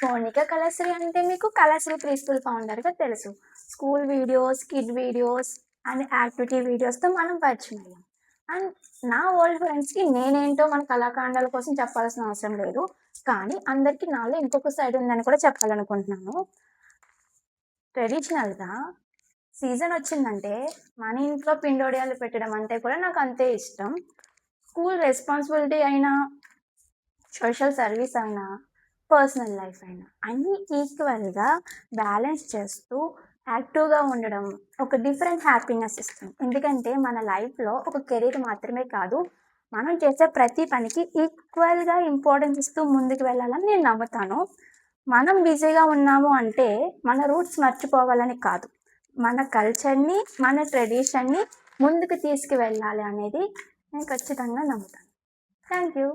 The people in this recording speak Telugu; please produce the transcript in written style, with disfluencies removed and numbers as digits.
మౌనిక కళాశ్రీ అంటే మీకు కళాశ్రీ ప్రీ స్కూల్ ఫౌండర్గా తెలుసు. School videos, kid videos and activity వీడియోస్తో మనం పరిచయం అయ్యాం. అండ్ నా ఓల్డ్ ఫ్రెండ్స్కి నేనేంటో మన కళాఖండాల కోసం చెప్పాల్సిన అవసరం లేదు. కానీ అందరికీ నాలో ఇంకొక సైడ్ ఉందని కూడా చెప్పాలనుకుంటున్నాను. ట్రెడిషనల్గా సీజన్ వచ్చిందంటే మన ఇంట్లో పిండోడియాలు పెట్టడం అంటే కూడా నాకు అంతే ఇష్టం. స్కూల్ రెస్పాన్సిబిలిటీ అయినా, సోషల్ సర్వీస్ అయినా, పర్సనల్ లైఫ్ అయినా అన్నీ ఈక్వల్గా బ్యాలెన్స్ చేస్తూ యాక్టివ్గా ఉండడం ఒక డిఫరెంట్ హ్యాపీనెస్ ఇస్తుంది. ఎందుకంటే మన లైఫ్లో ఒక కెరీర్ మాత్రమే కాదు, మనం చేసే ప్రతి పనికి ఈక్వల్గా ఇంపార్టెన్స్ ఇస్తూ ముందుకు వెళ్ళాలని నేను నమ్ముతాను. మనం బిజీగా ఉన్నాము అంటే మన రూట్స్ మర్చిపోవాలని కాదు, మన కల్చర్ని, మన ట్రెడిషన్ని ముందుకు తీసుకువెళ్ళాలి అనేది నేను ఖచ్చితంగా నమ్ముతాను. Thank you.